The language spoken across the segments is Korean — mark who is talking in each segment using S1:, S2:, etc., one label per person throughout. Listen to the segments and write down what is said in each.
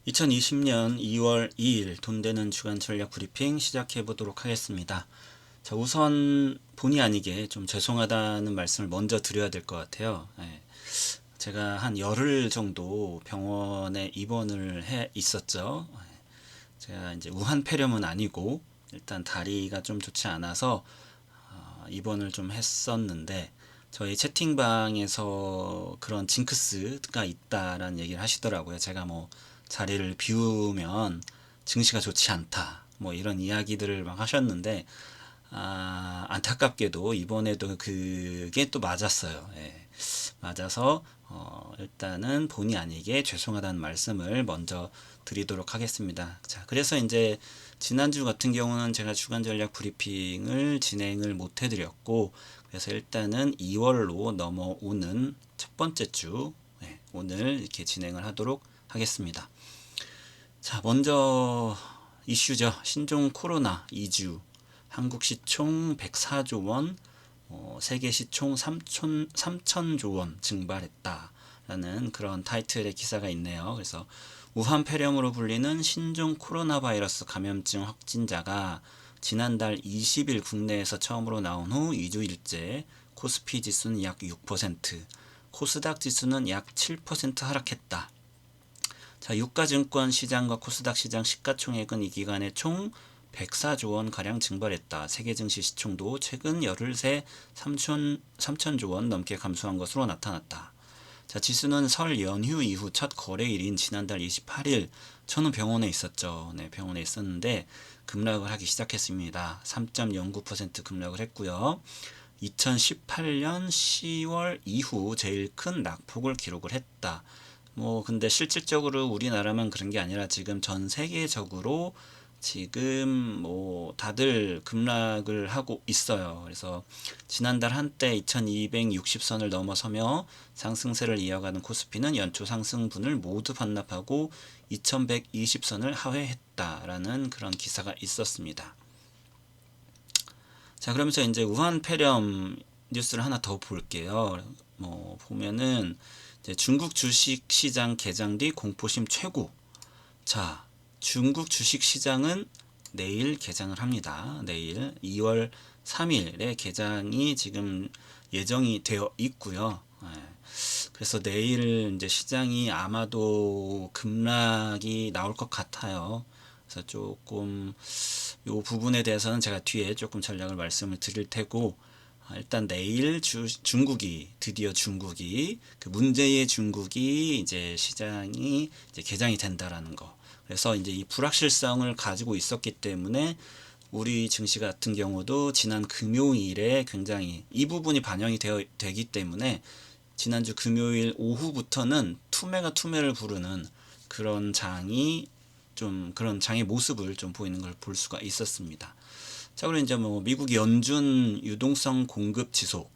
S1: 2020년 2월 2일 돈 되는 주간 전략 브리핑 시작해 보도록 하겠습니다. 자, 우선 본의 아니게 좀 죄송하다는 말씀을 먼저 드려야 될 것 같아요. 제가 한 열흘 정도 병원에 입원을 해 있었죠. 제가 이제 우한 폐렴은 아니고 일단 다리가 좀 좋지 않아서 입원을 좀 했었는데, 저희 채팅방에서 그런 징크스가 있다라는 얘기를 하시더라고요. 제가 뭐 자리를 비우면 증시가 좋지 않다, 뭐 이런 이야기들을 막 하셨는데, 안타깝게도 이번에도 그게 또 맞았어요. 맞아서 일단은 본의 아니게 죄송하다는 말씀을 먼저 드리도록 하겠습니다. 자, 그래서 이제 지난주 같은 경우는 제가 주간 전략 브리핑을 진행을 못 해드렸고, 그래서 일단은 2월로 넘어오는 첫 번째 주, 오늘 이렇게 진행을 하도록 하겠습니다. 자, 먼저 이슈죠. 신종 코로나 2주, 한국 시총 104조 원, 세계 시총 3천조 원 증발했다라는 그런 타이틀의 기사가 있네요. 그래서 우한 폐렴으로 불리는 신종 코로나 바이러스 감염증 확진자가 지난달 20일 국내에서 처음으로 나온 후 2주일째 코스피 지수는 약 6%, 코스닥 지수는 약 7% 하락했다. 자, 유가증권 시장과 코스닥 시장 시가총액은 이 기간에 총 104조 원 가량 증발했다. 세계 증시 시총도 최근 열흘 새 3천조 원 넘게 감소한 것으로 나타났다. 자, 지수는 설 연휴 이후 첫 거래일인 지난달 28일 저는 병원에 있었죠. 네, 병원에 있었는데 급락을 하기 시작했습니다. 3.09% 급락을 했고요. 2018년 10월 이후 제일 큰 낙폭을 기록을 했다. 뭐 근데 실질적으로 우리나라만 그런 게 아니라 지금 전 세계적으로 지금 뭐 다들 급락을 하고 있어요. 그래서 지난달 한때 2260선을 넘어서며 상승세를 이어가는 코스피는 연초 상승분을 모두 반납하고 2120선을 하회했다라는 그런 기사가 있었습니다. 자, 그러면서 이제 우한 폐렴 뉴스를 하나 더 볼게요. 뭐 보면은 이제 중국 주식 시장 개장 뒤 공포심 최고. 자, 중국 주식 시장은 내일 개장을 합니다. 내일 2월 3일에 개장이 지금 예정이 되어 있고요. 그래서 내일 이제 시장이 아마도 급락이 나올 것 같아요. 그래서 조금 이 부분에 대해서는 제가 뒤에 조금 전략을 말씀을 드릴 테고, 일단 내일 드디어 중국이 그 문제의 중국이 이제 시장이 이제 개장이 된다라는 거. 그래서 이제 이 불확실성을 가지고 있었기 때문에 우리 증시 같은 경우도 지난 금요일에 굉장히 이 부분이 반영이 되기 때문에 지난주 금요일 오후부터는 투매가 투매를 부르는 그런 그런 장의 모습을 좀 보이는 걸 볼 수가 있었습니다. 자, 그리고 이제 뭐 미국 연준 유동성 공급 지속,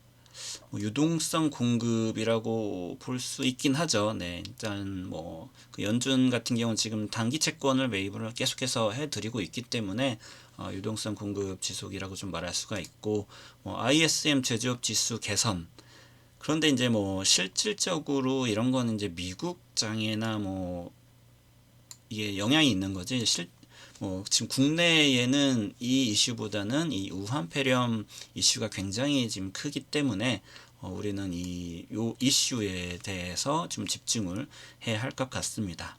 S1: 유동성 공급이라고 볼 수 있긴 하죠. 네, 일단 뭐 그 연준 같은 경우는 지금 단기 채권을 매입을 계속해서 해드리고 있기 때문에 유동성 공급 지속이라고 좀 말할 수가 있고, ISM 제조업 지수 개선. 그런데 이제 뭐 실질적으로 이런 거는 이제 미국 장에나 뭐 이게 영향이 있는 거지. 지금 국내에는 이 이슈보다는 이 우한 폐렴 이슈가 굉장히 지금 크기 때문에 우리는 요 이슈에 대해서 좀 집중을 해야 할 것 같습니다.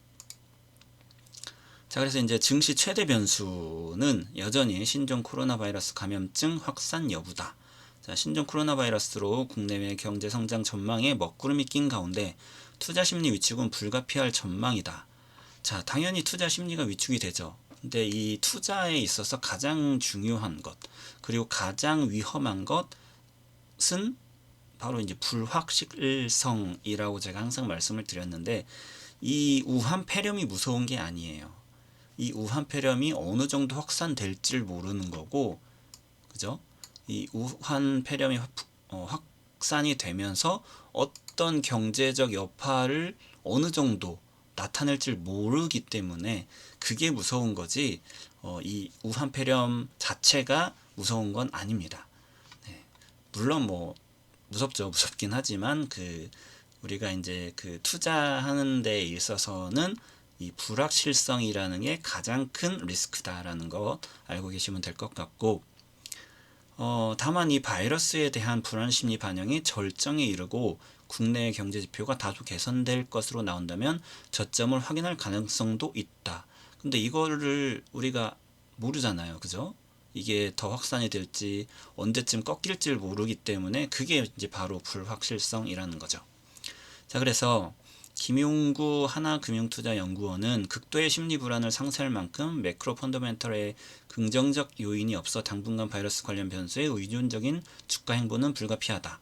S1: 자, 그래서 이제 증시 최대 변수는 여전히 신종 코로나 바이러스 감염증 확산 여부다. 자, 신종 코로나 바이러스로 국내외 경제 성장 전망에 먹구름이 낀 가운데 투자 심리 위축은 불가피할 전망이다. 자, 당연히 투자 심리가 위축이 되죠. 근데 이 투자에 있어서 가장 중요한 것, 그리고 가장 위험한 것은 바로 이제 불확실성이라고 제가 항상 말씀을 드렸는데, 이 우한 폐렴이 무서운 게 아니에요. 이 우한 폐렴이 어느 정도 확산될지를 모르는 거고, 그죠? 이 우한 폐렴이 확산이 되면서 어떤 경제적 여파를 어느 정도 나타낼지 모르기 때문에 그게 무서운 거지, 이 우한 폐렴 자체가 무서운 건 아닙니다. 네. 물론 뭐 무섭긴 하지만 우리가 이제 그 투자하는 데 있어서는 이 불확실성이라는 게 가장 큰 리스크다라는 거 알고 계시면 될 것 같고, 다만 이 바이러스에 대한 불안 심리 반영이 절정에 이르고 국내 경제 지표가 다소 개선될 것으로 나온다면 저점을 확인할 가능성도 있다. 근데 이거를 우리가 모르잖아요. 그죠? 이게 더 확산이 될지 언제쯤 꺾일지 모르기 때문에 그게 이제 바로 불확실성이라는 거죠. 자, 그래서 김용구 하나금융투자연구원은 극도의 심리 불안을 상쇄할 만큼 매크로 펀더멘털의 긍정적 요인이 없어 당분간 바이러스 관련 변수에 의존적인 주가 행보는 불가피하다.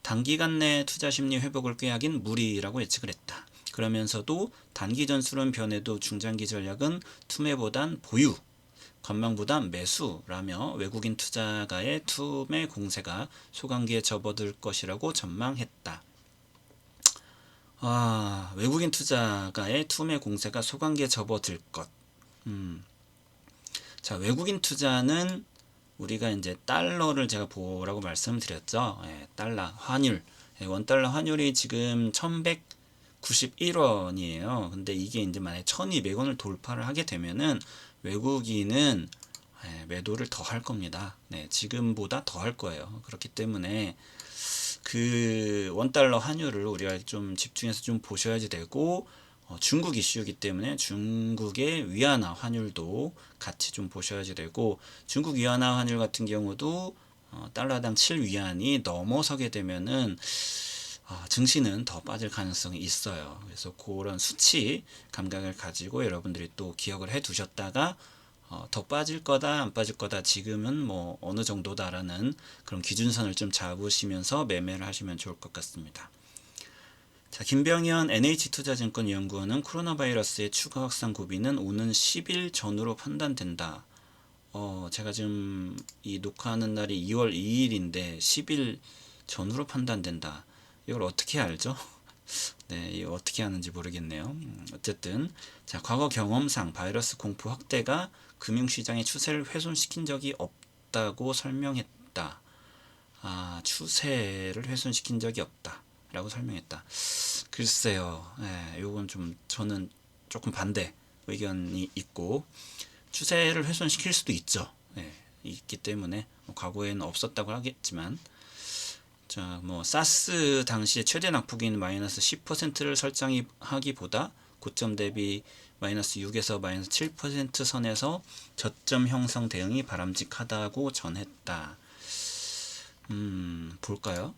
S1: 단기간 내 투자 심리 회복을 꾀하긴 무리라고 예측을 했다. 그러면서도 단기 전술은 변해도 중장기 전략은 투매보단 보유, 관망보단 매수라며 외국인 투자가의 투매 공세가 소강기에 접어들 것이라고 전망했다. 외국인 투자가의 투매 공세가 소강기에 접어들 것. 자, 외국인 투자는 우리가 이제 달러를 제가 보라고 말씀드렸죠. 달러 환율. 원달러 환율이 지금 1191원이에요. 근데 이게 이제 만약에 1200원을 돌파를 하게 되면은 외국인은 매도를 더 할 겁니다. 네, 지금보다 더 할 거예요. 그렇기 때문에 그 원달러 환율을 우리가 좀 집중해서 좀 보셔야지 되고, 중국 이슈이기 때문에 중국의 위안화 환율도 같이 좀 보셔야지 되고, 중국 위안화 환율 같은 경우도 달러당 7위안이 넘어서게 되면은 증시는 더 빠질 가능성이 있어요. 그래서 그런 수치 감각을 가지고 여러분들이 또 기억을 해 두셨다가 더 빠질 거다 안 빠질 거다 지금은 뭐 어느 정도다라는 그런 기준선을 좀 잡으시면서 매매를 하시면 좋을 것 같습니다. 자, 김병현 NH투자증권연구원은 코로나 바이러스의 추가 확산 고비는 오는 10일 전후로 판단된다. 제가 지금 이 녹화하는 날이 2월 2일인데 10일 전후로 판단된다. 이걸 어떻게 알죠? 네, 이거 어떻게 하는지 모르겠네요. 어쨌든 자, 과거 경험상 바이러스 공포 확대가 금융시장의 추세를 훼손시킨 적이 없다고 설명했다. 추세를 훼손시킨 적이 없다 라고 설명했다. 글쎄요, 요건 좀 저는 조금 반대 의견이 있고, 추세를 훼손시킬 수도 있죠. 있기 때문에 과거에는 없었다고 하겠지만, 자, 뭐 사스 당시에 최대 낙폭인 마이너스 10%를 설정하기보다 고점 대비 마이너스 6에서 마이너스 7% 선에서 저점 형성 대응이 바람직하다고 전했다. 볼까요?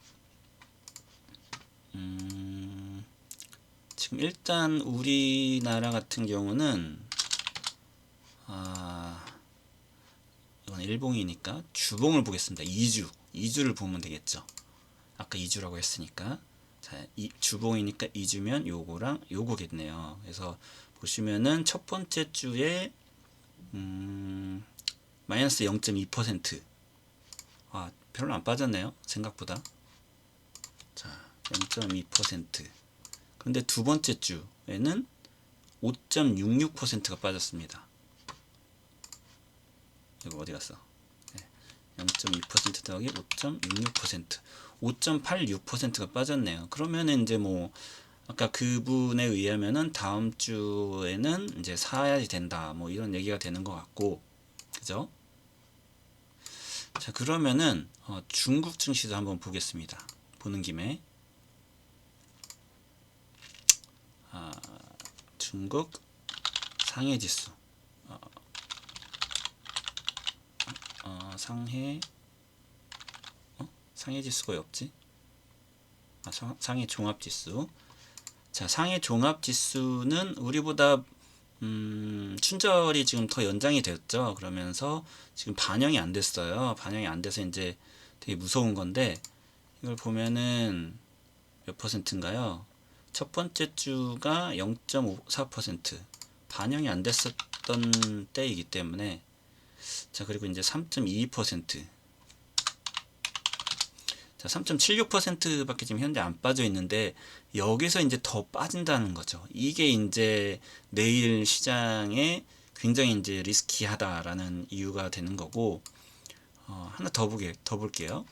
S1: 지금 일단 우리나라 같은 경우는 이건 일봉이니까 주봉을 보겠습니다. 2주를 보면 되겠죠. 아까 2주라고 했으니까, 자, 주봉이니까 2주면 요거랑 요거겠네요. 그래서 보시면은 첫 번째 주에 마이너스 0.2%. 별로 안 빠졌네요. 생각보다. 자, 0.2%. 그런데 두 번째 주에는 5.66%가 빠졌습니다. 이거 어디 갔어? 0.2% 더하기 5.66%. 5.86%가 빠졌네요. 그러면 이제 뭐 아까 그분에 의하면은 다음 주에는 이제 사야지 된다. 뭐 이런 얘기가 되는 것 같고, 그죠? 자, 그러면은 중국 증시도 한번 보겠습니다. 보는 김에 중국 상해 지수. 상해 지수가 왜 없지? 상해 종합 지수. 자, 상해 종합 지수는 우리보다 춘절이 지금 더 연장이 됐죠. 그러면서 지금 반영이 안 됐어요. 반영이 안 돼서 이제 되게 무서운 건데, 이걸 보면은 몇 퍼센트인가요? 첫 번째 주가 0.54% 반영이 안 됐었던 때이기 때문에, 자, 그리고 이제 3.22%, 자, 3.76%밖에 지금 현재 안 빠져 있는데, 여기서 이제 더 빠진다는 거죠. 이게 이제 내일 시장에 굉장히 이제 리스키하다라는 이유가 되는 거고, 하나 더 볼게요.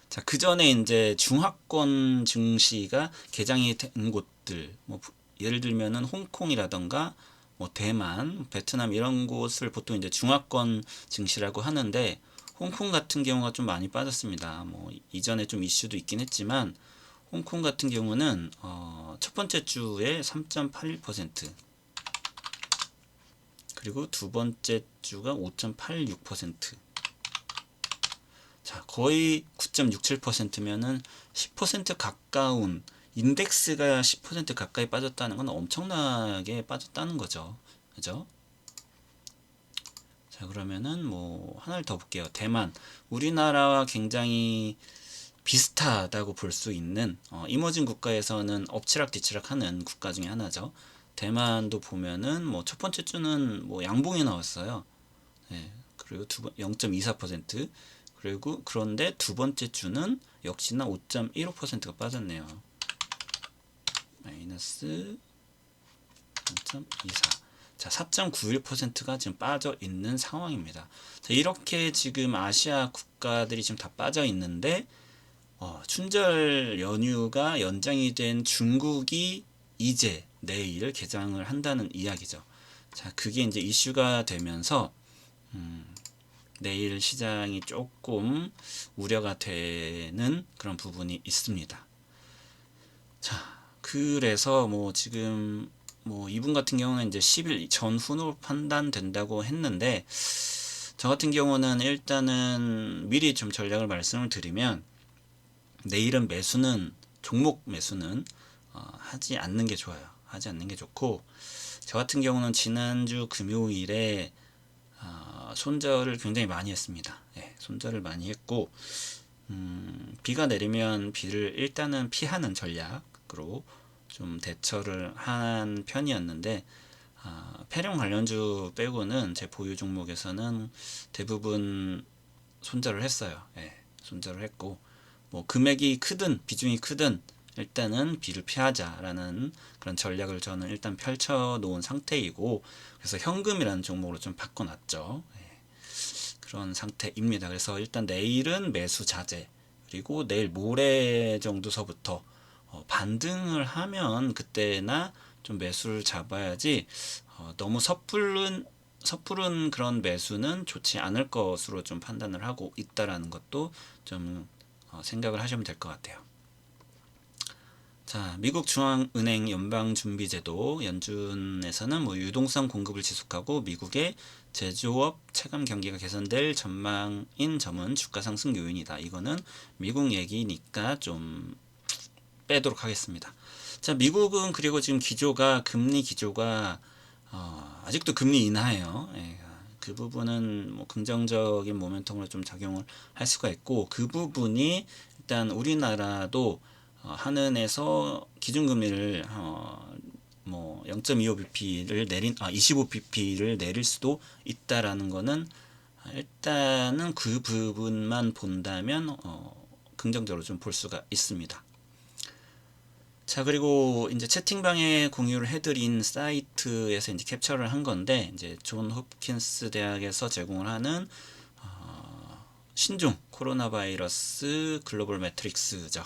S1: 자, 그 전에 이제 중하권 증시가 개장이 된 곳들, 뭐 예를 들면은 홍콩이라던가 뭐 대만, 베트남 이런 곳을 보통 이제 중화권 증시라고 하는데 홍콩 같은 경우가 좀 많이 빠졌습니다. 뭐 이전에 좀 이슈도 있긴 했지만 홍콩 같은 경우는 첫 번째 주에 3.81% 그리고 두 번째 주가 5.86%. 자, 거의 9.67%면은 10% 가까운 인덱스가 10% 가까이 빠졌다는 건 엄청나게 빠졌다는 거죠. 그죠? 자, 그러면은 뭐 하나를 더 볼게요. 대만. 우리나라와 굉장히 비슷하다고 볼 수 있는 이머징 국가에서는 엎치락 뒤치락 하는 국가 중에 하나죠. 대만도 보면은 뭐 첫 번째 주는 뭐 양봉이 나왔어요. 네, 그리고 0.24% 그리고 그런데 두 번째 주는 역시나 5.15%가 빠졌네요. 마이너스 0.24. 자, 4.91%가 지금 빠져 있는 상황입니다. 자, 이렇게 지금 아시아 국가들이 지금 다 빠져 있는데 춘절 연휴가 연장이 된 중국이 이제 내일 개장을 한다는 이야기죠. 자, 그게 이제 이슈가 되면서 내일 시장이 조금 우려가 되는 그런 부분이 있습니다. 자, 그래서 뭐 지금 뭐 이분 같은 경우는 이제 10일 전후로 판단된다고 했는데 저 같은 경우는 일단은 미리 좀 전략을 말씀을 드리면 내일은 매수는 종목 매수는 하지 않는 게 좋아요. 하지 않는 게 좋고 저 같은 경우는 지난주 금요일에 손절을 굉장히 많이 했습니다. 예, 손절을 많이 했고 비가 내리면 비를 일단은 피하는 전략으로 좀 대처를 한 편이었는데 폐렴 관련주 빼고는 제 보유 종목에서는 대부분 손절을 했어요. 예, 손절을 했고 뭐 금액이 크든 비중이 크든 일단은 비를 피하자라는 그런 전략을 저는 일단 펼쳐 놓은 상태이고 그래서 현금이라는 종목으로 좀 바꿔놨죠. 예, 그런 상태입니다. 그래서 일단 내일은 매수 자제 그리고 내일 모레 정도서부터 반등을 하면 그때나 좀 매수를 잡아야지 너무 섣부른 그런 매수는 좋지 않을 것으로 좀 판단을 하고 있다라는 것도 좀 생각을 하시면 될 것 같아요. 자, 미국 중앙은행 연방준비제도 연준에서는 뭐 유동성 공급을 지속하고 미국의 제조업 체감 경기가 개선될 전망인 점은 주가 상승 요인이다. 이거는 미국 얘기니까 좀 빼도록 하겠습니다. 자, 미국은 그리고 지금 금리 기조가 아직도 금리 인하예요. 예, 그 부분은 뭐 긍정적인 모멘텀으로 좀 작용을 할 수가 있고 그 부분이 일단 우리나라도 한은에서 기준금리를 뭐 0.25bp를 25bp를 내릴 수도 있다라는 거는 일단은 그 부분만 본다면 긍정적으로 좀 볼 수가 있습니다. 자, 그리고 이제 채팅방에 공유를 해드린 사이트에서 이제 캡처를 한 건데 이제 존 홉킨스 대학에서 제공을 하는 신종 코로나 바이러스 글로벌 매트릭스죠.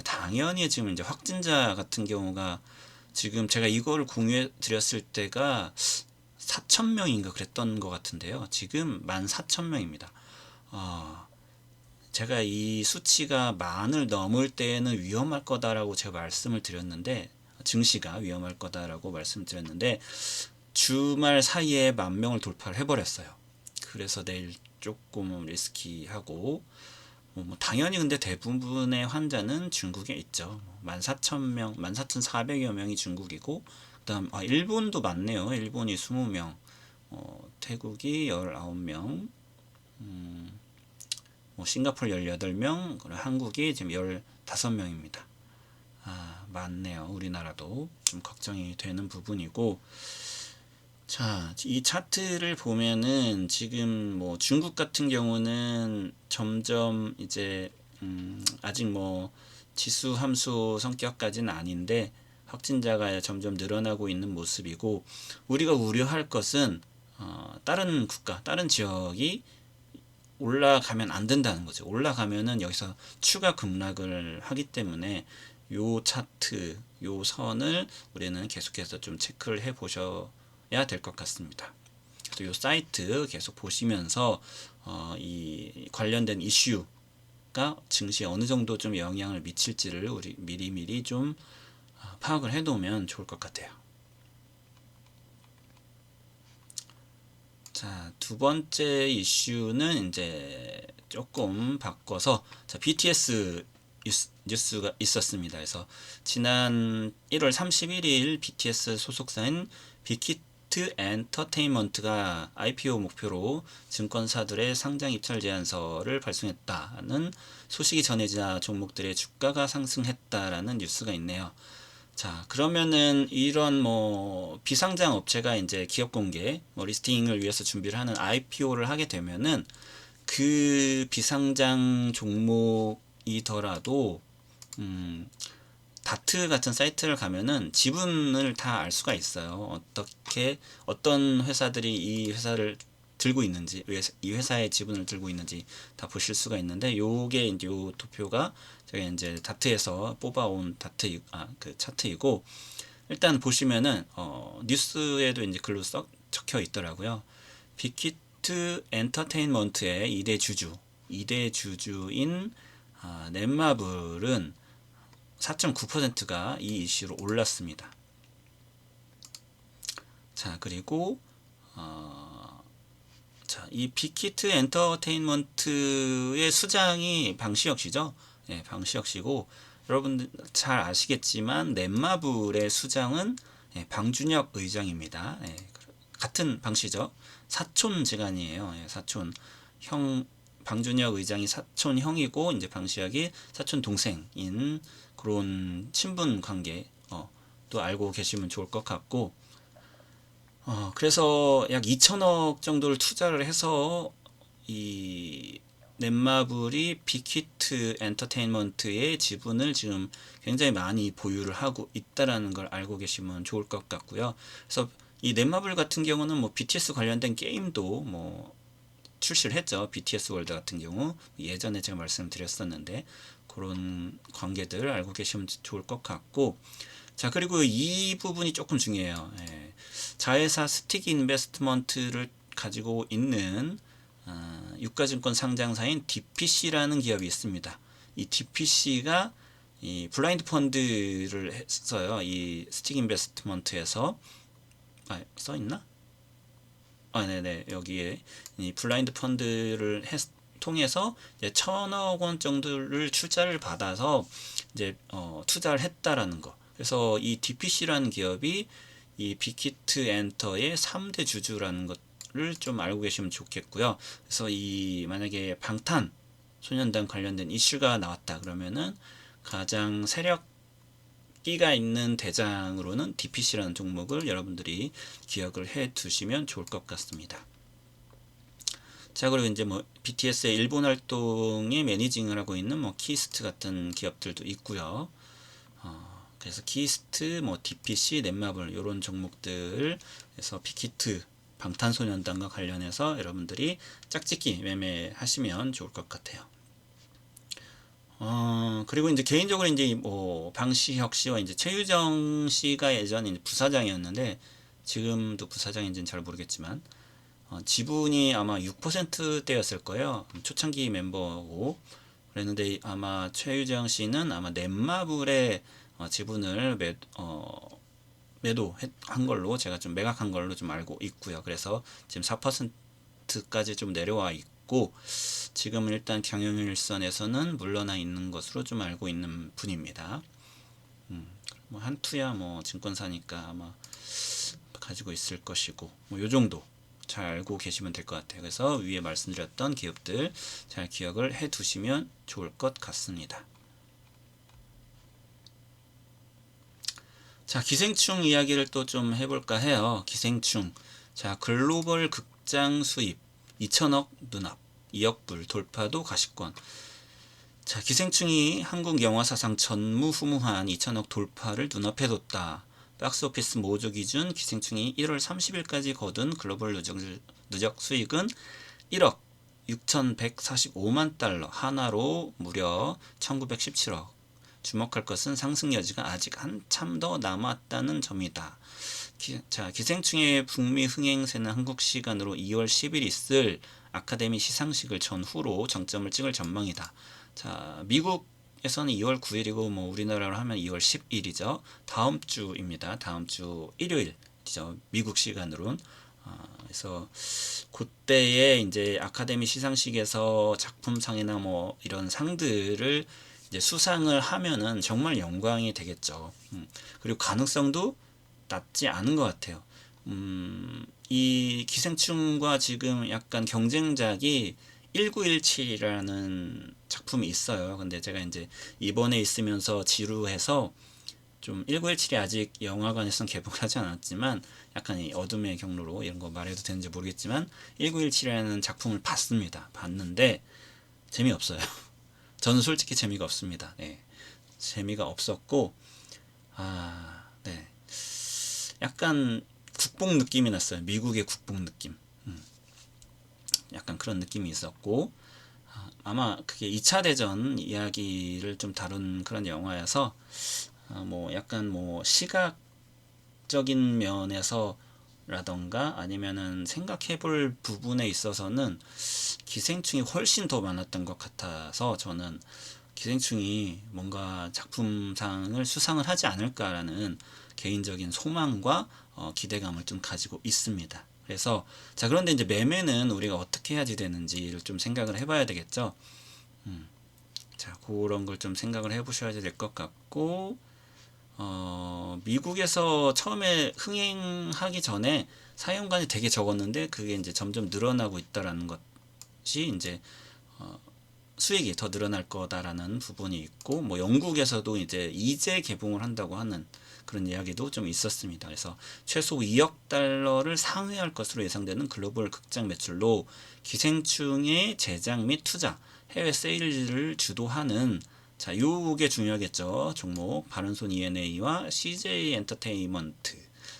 S1: 당연히 지금 이제 확진자 같은 경우가 지금 제가 이거를 공유해 드렸을 때가 4,000명인가 그랬던 것 같은데요. 지금 14,000명입니다. 제가 이 수치가 만을 넘을 때는 위험할 거다라고 제가 말씀을 드렸는데 증시가 위험할 거다라고 말씀드렸는데 주말 사이에 10,000명을 돌파를 해버렸어요. 그래서 내일 조금 리스키하고 뭐 당연히 근데 대부분의 환자는 중국에 있죠. 14,000명, 14,400여 명이 중국이고 그다음 일본도 많네요. 일본이 20명, 태국이 19명, 뭐 싱가포르 18명, 한국이 지금 15명입니다. 많네요. 우리나라도 좀 걱정이 되는 부분이고 자, 이 차트를 보면은 지금 뭐 중국 같은 경우는 점점 이제 아직 뭐 지수 함수 성격까지는 아닌데 확진자가 점점 늘어나고 있는 모습이고 우리가 우려할 것은 다른 국가, 다른 지역이 올라가면 안 된다는 거죠. 올라가면은 여기서 추가 급락을 하기 때문에 요 차트, 요 선을 우리는 계속해서 좀 체크를 해 보셔야 될 것 같습니다. 그래서 요 사이트 계속 보시면서 이 관련된 이슈가 증시에 어느 정도 좀 영향을 미칠지를 우리 미리미리 좀 파악을 해 놓으면 좋을 것 같아요. 자, 두 번째 이슈는 이제 조금 바꿔서, 자, BTS 뉴스가 있었습니다. 그래서 지난 1월 31일 BTS 소속사인 빅히트 엔터테인먼트가 IPO 목표로 증권사들의 상장 입찰 제안서를 발송했다는 소식이 전해지자 종목들의 주가가 상승했다라는 뉴스가 있네요. 자, 그러면은 이런 뭐 비상장 업체가 이제 기업 공개, 뭐 리스팅을 위해서 준비를 하는 IPO를 하게 되면은 그 비상장 종목이더라도 다트 같은 사이트를 가면은 지분을 다 알 수가 있어요. 어떻게 어떤 회사들이 이 회사를 들고 있는지, 이 회사의 지분을 들고 있는지 다 보실 수가 있는데, 요게 이제 요 도표가 제가 이제 다트에서 뽑아온 그 차트이고, 일단 보시면은 뉴스에도 이제 글로 적혀 있더라고요. 빅히트 엔터테인먼트의 2대 주주인 넷마블은 4.9%가 이 이슈로 올랐습니다. 자, 그리고 자, 이 빅히트 엔터테인먼트의 수장이 방시혁 씨죠. 예, 방시혁 씨고, 여러분들 잘 아시겠지만 넷마블의 수장은 방준혁 의장입니다. 예, 같은 방씨죠. 사촌지간이에요. 예, 사촌 형. 방준혁 의장이 사촌 형이고, 이제 방시혁이 사촌 동생인 그런 친분 관계 또 알고 계시면 좋을 것 같고, 그래서 약 2천억 정도를 투자를 해서 이 넷마블이 빅히트 엔터테인먼트의 지분을 지금 굉장히 많이 보유를 하고 있다라는 걸 알고 계시면 좋을 것 같고요. 그래서 이 넷마블 같은 경우는 뭐 BTS 관련된 게임도 뭐 출시를 했죠. BTS 월드 같은 경우 예전에 제가 말씀드렸었는데, 그런 관계들을 알고 계시면 좋을 것 같고, 자, 그리고 이 부분이 조금 중요해요. 예. 자회사 스틱 인베스트먼트를 가지고 있는 유가증권 상장사인 DPC라는 기업이 있습니다. 이 DPC가 이 블라인드 펀드를 했어요. 이 스틱 인베스트먼트에서 써 있나? 네네, 여기에 이 블라인드 펀드를 통해서 이제 1,000억 원 정도를 출자를 받아서 이제 투자를 했다라는 거. 그래서 이 DPC라는 기업이 이 빅히트 엔터의 3대 주주라는 것을 좀 알고 계시면 좋겠고요. 그래서 이 만약에 방탄소년단 관련된 이슈가 나왔다 그러면은 가장 세력끼가 있는 대장으로는 DPC라는 종목을 여러분들이 기억을 해 두시면 좋을 것 같습니다. 자, 그리고 이제 뭐 BTS의 일본 활동에 매니징을 하고 있는 뭐 키스트 같은 기업들도 있고요. 그래서 키스트, 뭐 DPC, 넷마블 이런 종목들에서 빅히트 방탄소년단과 관련해서 여러분들이 짝짓기 매매하시면 좋을 것 같아요. 그리고 이제 개인적으로 이제 뭐 방시혁 씨와 이제 최유정 씨가 예전에 부사장이었는데, 지금도 부사장인지는 잘 모르겠지만 지분이 아마 6%대였을 거예요. 초창기 멤버고 그랬는데, 아마 최유정 씨는 아마 넷마블의 지분을 매도한 걸로 제가 좀 매각한 걸로 좀 알고 있고요. 그래서 지금 4%까지 좀 내려와 있고, 지금 일단 경영일선에서는 물러나 있는 것으로 좀 알고 있는 분입니다. 뭐 한투야 뭐 증권사니까 아마 가지고 있을 것이고, 뭐 요 정도 잘 알고 계시면 될 것 같아요. 그래서 위에 말씀드렸던 기업들 잘 기억을 해 두시면 좋을 것 같습니다. 자, 기생충 이야기를 또 좀 해볼까 해요. 기생충. 자, 글로벌 극장 수입 2천억 눈앞, 2억 불 돌파도 가시권. 자, 기생충이 한국 영화 사상 전무후무한 2천억 돌파를 눈앞에 뒀다. 박스오피스 모조 기준 기생충이 1월 30일까지 거둔 글로벌 누적 수익은 1억 6,145만 달러, 하나로 무려 1,917억. 주목할 것은 상승 여지가 아직 한참 더 남았다는 점이다. 자, 기생충의 북미 흥행세는 한국 시간으로 2월 10일 있을 아카데미 시상식을 전후로 정점을 찍을 전망이다. 자, 미국에서는 2월 9일이고 뭐 우리나라로 하면 2월 10일이죠. 다음 주입니다. 다음 주 일요일이죠. 미국 시간으로는. 그래서 그때에 이제 아카데미 시상식에서 작품상이나 뭐 이런 상들을 이제 수상을 하면은 정말 영광이 되겠죠. 그리고 가능성도 낮지 않은 것 같아요. 이 기생충과 지금 약간 경쟁작이 1917이라는 작품이 있어요. 근데 제가 이제 이번에 있으면서 지루해서 좀 1917이 아직 영화관에서는 개봉하지 않았지만 약간 이 어둠의 경로로 이런 거 말해도 되는지 모르겠지만 1917이라는 작품을 봤습니다. 봤는데 재미없어요. 저는 솔직히 재미가 없습니다. 네. 재미가 없었고 네. 약간 국뽕 느낌이 났어요. 미국의 국뽕 느낌. 약간 그런 느낌이 있었고 아마 그게 2차 대전 이야기를 좀 다룬 그런 영화여서 뭐 약간 뭐 시각적인 면에서 라던가 아니면은 생각해볼 부분에 있어서는 기생충이 훨씬 더 많았던 것 같아서 저는 기생충이 뭔가 작품상을 수상을 하지 않을까라는 개인적인 소망과 기대감을 좀 가지고 있습니다. 그래서 자 그런데 이제 매매는 우리가 어떻게 해야지 되는지를 좀 생각을 해봐야 되겠죠. 자 그런 걸 좀 생각을 해보셔야 될 것 같고 미국에서 처음에 흥행하기 전에 사용관이 되게 적었는데 그게 이제 점점 늘어나고 있다라는 것이 이제 수익이 더 늘어날 거다라는 부분이 있고 뭐 영국에서도 이제 개봉을 한다고 하는 그런 이야기도 좀 있었습니다. 그래서 최소 2억 달러를 상회할 것으로 예상되는 글로벌 극장 매출로 기생충의 제작 및 투자, 해외 세일을 주도하는 자, 요게 중요하겠죠. 종목 바른손 E&A와 CJ 엔터테인먼트.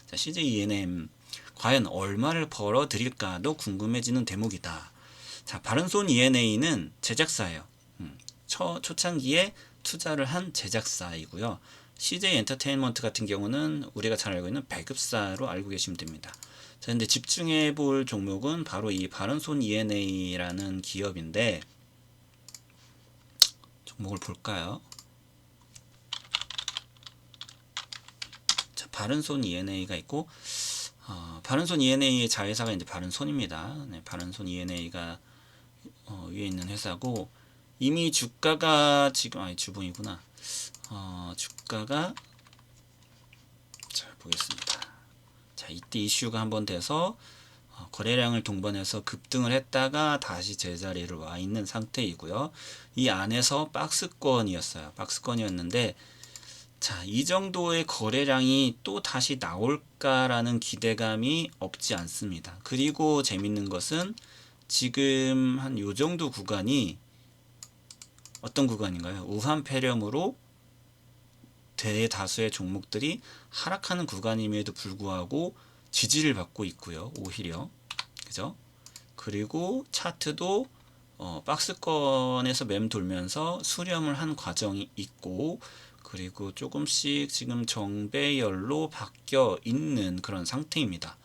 S1: 자, CJ E&M 과연 얼마를 벌어 드릴까도 궁금해지는 대목이다. 자, 바른손 E&A는 제작사예요. 초창기에 투자를 한 제작사이고요. CJ 엔터테인먼트 같은 경우는 우리가 잘 알고 있는 배급사로 알고 계시면 됩니다. 자, 근데 집중해 볼 종목은 바로 이 바른손 E&A라는 기업인데 종목을 볼까요? 자, 바른손 E&A가 있고 바른손 E&A의 자회사가 이제 바른손입니다. 네, 바른손 E&A가 위에 있는 회사고 이미 주가가 지금 주봉이구나. 주가가 자 보겠습니다. 자 이때 이슈가 한번 돼서 거래량을 동반해서 급등을 했다가 다시 제자리로 와 있는 상태이고요. 이 안에서 박스권이었어요. 박스권이었는데 자, 이 정도의 거래량이 또 다시 나올까라는 기대감이 없지 않습니다. 그리고 재밌는 것은 지금 한 요 정도 구간이 어떤 구간인가요? 우한 폐렴으로 대다수의 종목들이 하락하는 구간임에도 불구하고 지지를 받고 있고요. 오히려 그죠? 그리고 차트도 박스권에서 맴돌면서 수렴을 한 과정이 있고 그리고 조금씩 지금 정배열로 바뀌어 있는 그런 상태입니다.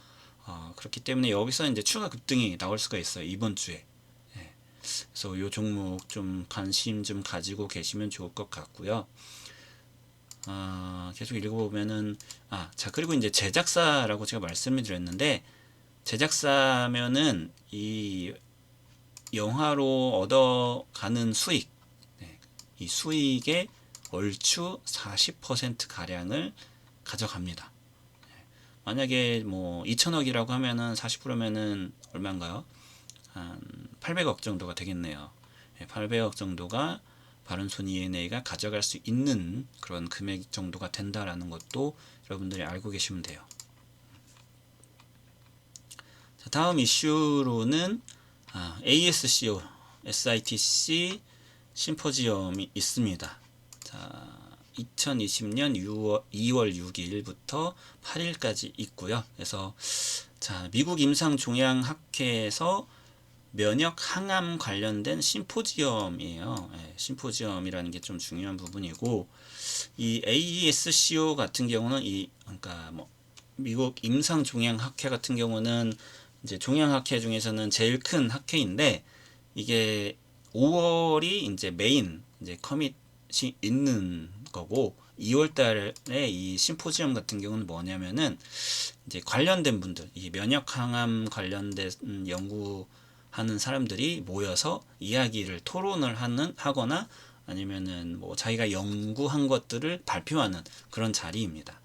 S1: 그렇기 때문에 여기서 이제 추가 급등이 나올 수가 있어요. 이번 주에. 예. 그래서 이 종목 좀 관심 좀 가지고 계시면 좋을 것 같고요. 계속 읽어보면은 자 그리고 이제 제작사라고 제가 말씀을 드렸는데 제작사면은 이 영화로 얻어가는 수익, 네, 이 수익의 얼추 40% 가량을 가져갑니다. 만약에 뭐 2천억이라고 하면은 40%면은 얼마인가요? 한 800억 정도가 되겠네요. 800억 정도가 바른손 E&A가 가져갈 수 있는 그런 금액 정도가 된다라는 것도 여러분들이 알고 계시면 돼요. 자, 다음 이슈로는 ASCO, SITC 심포지엄이 있습니다. 자, 2020년 2월 6일부터 8일까지 있고요. 그래서 자, 미국 임상종양학회에서 면역 항암 관련된 심포지엄이에요. 예, 심포지엄이라는 게 좀 중요한 부분이고, 이 AESCO 같은 경우는 그러니까 뭐 미국 임상종양학회 같은 경우는 이제 종양학회 중에서는 제일 큰 학회인데, 이게 5월이 이제 메인 이제 커밋이 있는 거고, 2월 달에 이 심포지엄 같은 경우는 뭐냐면은 이제 관련된 분들, 이 면역 항암 관련된 연구하는 사람들이 모여서 이야기를 토론을 하거나 아니면은 뭐 자기가 연구한 것들을 발표하는 그런 자리입니다.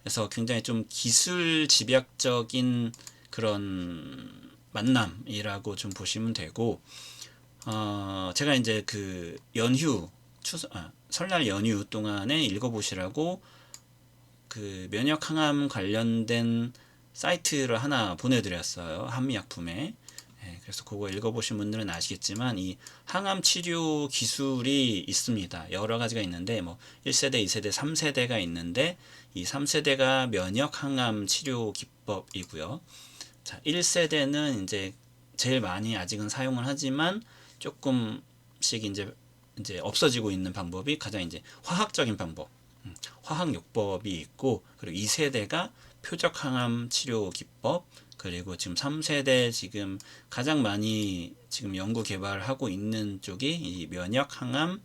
S1: 그래서 굉장히 좀 기술 집약적인 그런 만남이라고 좀 보시면 되고, 제가 이제 그 설날 연휴 동안에 읽어보시라고 그 면역 항암 관련된 사이트를 하나 보내드렸어요. 한미약품에. 예, 그래서 그거 읽어보신 분들은 아시겠지만 이 항암 치료 기술이 있습니다. 여러 가지가 있는데 뭐 1세대, 2세대, 3세대가 있는데 이 3세대가 면역 항암 치료 기법이고요. 자, 1세대는 이제 제일 많이 아직은 사용을 하지만 조금씩 이제 없어지고 있는 방법이 가장 이제 화학적인 방법, 화학요법이 있고, 그리고 2세대가 표적 항암 치료 기법, 그리고 지금 3세대 지금 가장 많이 지금 연구 개발하고 있는 쪽이 이 면역 항암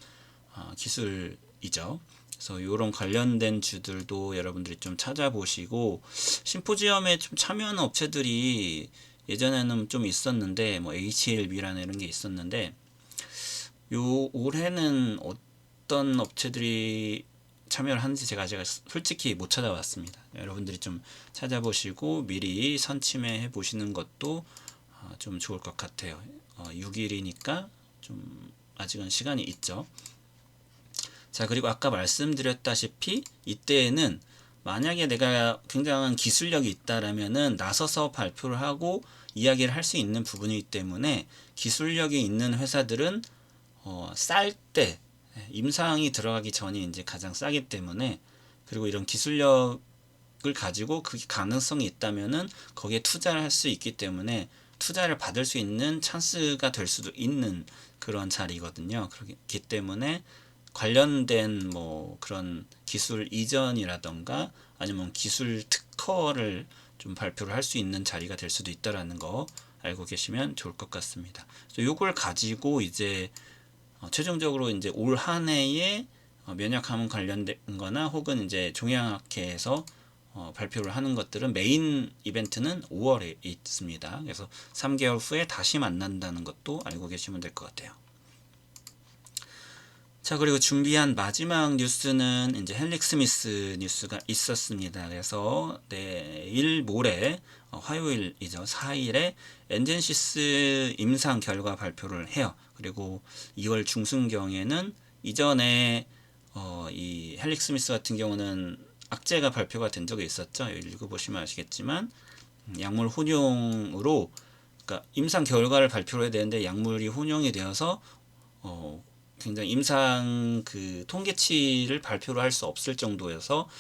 S1: 기술이죠. 그래서 이런 관련된 주들도 여러분들이 좀 찾아보시고, 심포지엄에 좀 참여하는 업체들이 예전에는 좀 있었는데 뭐 HLB라는 이런 게 있었는데, 올해는 어떤 업체들이 참여를 하는지 제가 솔직히 못 찾아봤습니다. 여러분들이 좀 찾아보시고 미리 선침해 보시는 것도 좀 좋을 것 같아요. 6일이니까 좀 아직은 시간이 있죠. 자, 그리고 아까 말씀드렸다시피 이때에는 만약에 내가 굉장한 기술력이 있다라면은 나서서 발표를 하고 이야기를 할 수 있는 부분이기 때문에, 기술력이 있는 회사들은 쌀 때 임상이 들어가기 전이 이제 가장 싸기 때문에, 그리고 이런 기술력을 가지고 그게 가능성이 있다면은 거기에 투자를 할 수 있기 때문에 투자를 받을 수 있는 찬스가 될 수도 있는 그런 자리거든요. 그렇기 때문에 관련된 뭐 그런 기술 이전이라던가 아니면 기술 특허를 좀 발표를 할 수 있는 자리가 될 수도 있다라는 거 알고 계시면 좋을 것 같습니다. 그래서 요걸 가지고 이제 최종적으로 이제 올 한 해에 면역 항암 관련된 거나 혹은 이제 종양학회에서 발표를 하는 것들은 메인 이벤트는 5월에 있습니다. 그래서 3개월 후에 다시 만난다는 것도 알고 계시면 될 것 같아요. 자, 그리고 준비한 마지막 뉴스는 이제 헬릭 스미스 뉴스가 있었습니다. 그래서 내일 모레 화요일이죠. 4일에 엔젠시스 임상 결과 발표를 해요. 그리고 2월 중순경에는 이전에 이 헬릭 스미스 같은 경우는 악재가 발표가 된 적이 있었죠. 읽어보시면 아시겠지만 약물 혼용으로, 그러니까 임상 결과를 발표를 해야 되는데 약물이 혼용이 되어서 굉장히 임상 그 통계치를 발표를 할 수 없을 정도여서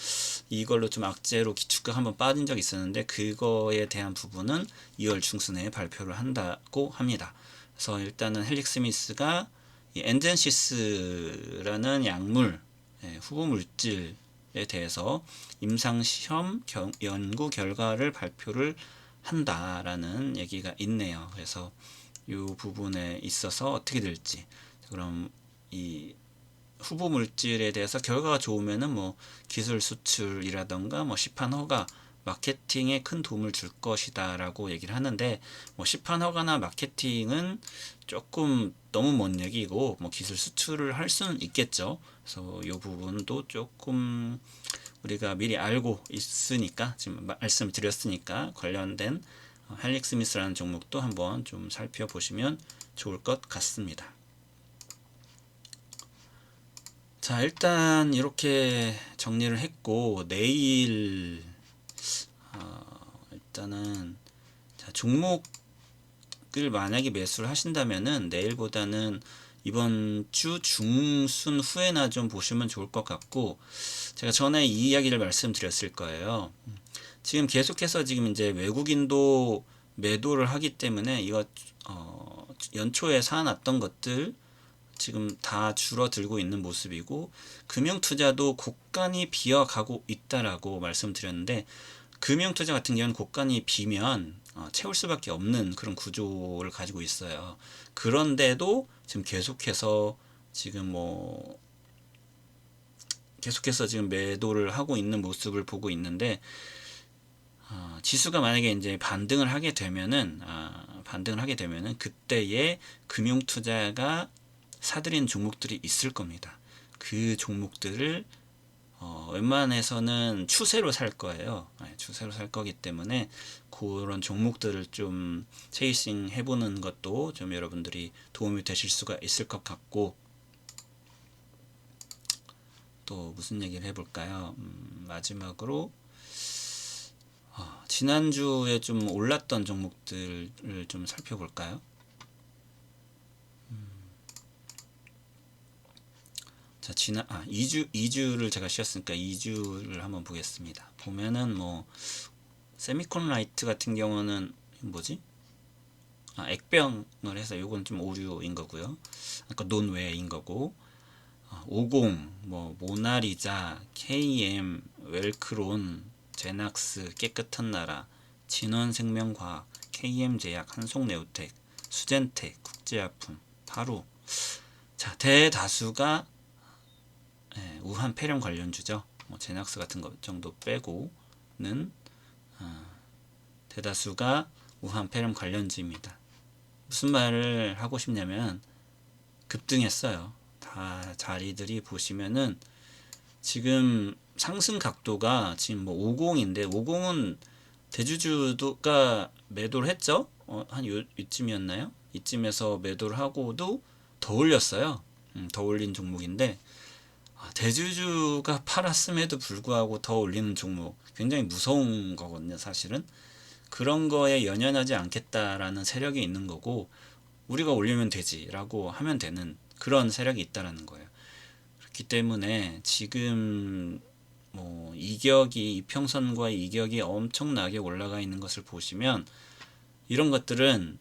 S1: 이걸로 좀 악재로 기축각 한번 빠진 적이 있었는데, 그거에 대한 부분은 2월 중순에 발표를 한다고 합니다. 그래서 일단은 헬릭 스미스가 이 엔젠시스라는 약물 후보 물질에 대해서 임상시험 연구 결과를 발표를 한다라는 얘기가 있네요. 그래서 이 부분에 있어서 어떻게 될지, 그럼 이 후보 물질에 대해서 결과가 좋으면은 뭐 기술 수출이라던가 뭐 시판 허가, 마케팅에 큰 도움을 줄 것이다라고 얘기를 하는데, 뭐 시판 허가나 마케팅은 조금 너무 먼 얘기고 뭐 기술 수출을 할 수는 있겠죠. 그래서 이 부분도 조금 우리가 미리 알고 있으니까, 지금 말씀드렸으니까 관련된 헬릭 스미스라는 종목도 한번 좀 살펴보시면 좋을 것 같습니다. 자, 일단 이렇게 정리를 했고, 내일 일단은 자, 종목을 만약에 매수를 하신다면은 내일보다는 이번 주 중순 후에나 좀 보시면 좋을 것 같고, 제가 전에 이 이야기를 말씀드렸을 거예요. 지금 계속해서 지금 이제 외국인도 매도를 하기 때문에 이거 연초에 사놨던 것들 지금 다 줄어들고 있는 모습이고, 금융투자도 곳간이 비어가고 있다라고 말씀드렸는데, 금융투자 같은 경우는 곳간이 비면 채울 수밖에 없는 그런 구조를 가지고 있어요. 그런데도 지금 계속해서 지금 매도를 하고 있는 모습을 보고 있는데, 지수가 만약에 이제 반등을 하게 되면은 그때에 금융투자가 사들인 종목들이 있을 겁니다. 그 종목들을 웬만해서는 추세로 살 거예요. 추세로 살 거기 때문에 그런 종목들을 좀 체이싱 해보는 것도 좀 여러분들이 도움이 되실 수가 있을 것 같고, 또 무슨 얘기를 해볼까요? 마지막으로 지난주에 좀 올랐던 종목들을 좀 살펴볼까요? 자, 2주를 제가 쉬었으니까 2주를 한번 보겠습니다. 보면은 세미콘 라이트 같은 경우는 뭐지? 액병을 해서 요건 좀 오류인 거고요. 아까 논외인 거고, 50, 모나리자, KM, 웰크론, 제낙스, 깨끗한 나라, 진원생명과학, KM제약, 한송네오텍, 수젠텍, 국제약품, 바로. 자, 대다수가 우한 폐렴 관련주죠. 제낙스 같은 것 정도 빼고는 대다수가 우한 폐렴 관련주입니다. 무슨 말을 하고 싶냐면 급등했어요. 다 자리들이 보시면은 지금 상승 각도가 지금 50인데 50은 대주주가 매도를 했죠. 한 이쯤이었나요? 이쯤에서 매도를 하고도 더 올렸어요. 더 올린 종목인데, 대주주가 팔았음에도 불구하고 더 올리는 종목, 굉장히 무서운 거거든요. 사실은 그런 거에 연연하지 않겠다라는 세력이 있는 거고, 우리가 올리면 되지라고 하면 되는 그런 세력이 있다라는 거예요. 그렇기 때문에 지금 이평선과 이격이 엄청나게 올라가 있는 것을 보시면, 이런 것들은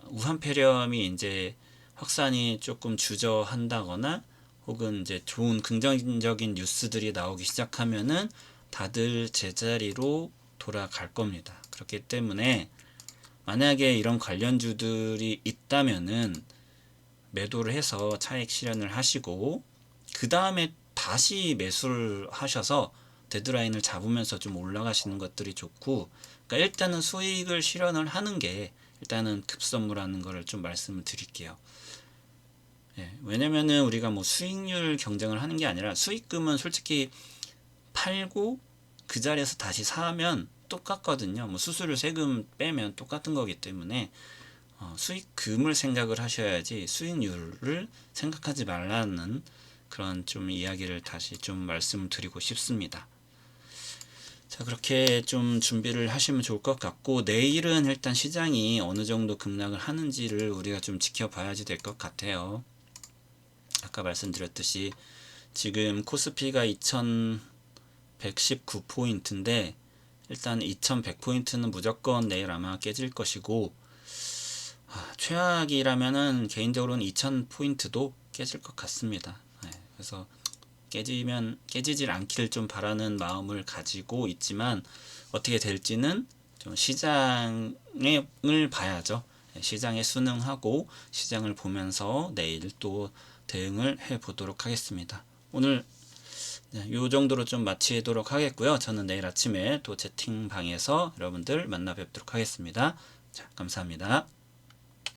S1: 우한폐렴이 이제 확산이 조금 주저한다거나 혹은 이제 좋은 긍정적인 뉴스들이 나오기 시작하면은 다들 제자리로 돌아갈 겁니다. 그렇기 때문에 만약에 이런 관련주들이 있다면은 매도를 해서 차익 실현을 하시고, 그 다음에 다시 매수를 하셔서 데드라인을 잡으면서 좀 올라가시는 것들이 좋고, 그러니까 일단은 수익을 실현을 하는 게 일단은 급선무라는 거를 좀 말씀을 드릴게요. 왜냐면은 우리가 수익률 경쟁을 하는 게 아니라, 수익금은 솔직히 팔고 그 자리에서 다시 사면 똑같거든요. 수수료 세금 빼면 똑같은 거기 때문에 수익금을 생각을 하셔야지 수익률을 생각하지 말라는 그런 좀 이야기를 다시 좀 말씀드리고 싶습니다. 자, 그렇게 좀 준비를 하시면 좋을 것 같고, 내일은 일단 시장이 어느 정도 급락을 하는지를 우리가 좀 지켜봐야지 될 것 같아요. 아까 말씀드렸듯이 지금 코스피가 2119포인트인데 일단 2100포인트는 무조건 내일 아마 깨질 것이고, 최악이라면은 개인적으로는 2000포인트도 깨질 것 같습니다. 그래서 깨지질 않기를 좀 바라는 마음을 가지고 있지만, 어떻게 될지는 좀 시장을 봐야죠. 시장에 순응하고 시장을 보면서 내일 또 대응을 해 보도록 하겠습니다. 오늘 이 정도로 좀 마치도록 하겠고요. 저는 내일 아침에 또 채팅방에서 여러분들 만나 뵙도록 하겠습니다. 자, 감사합니다.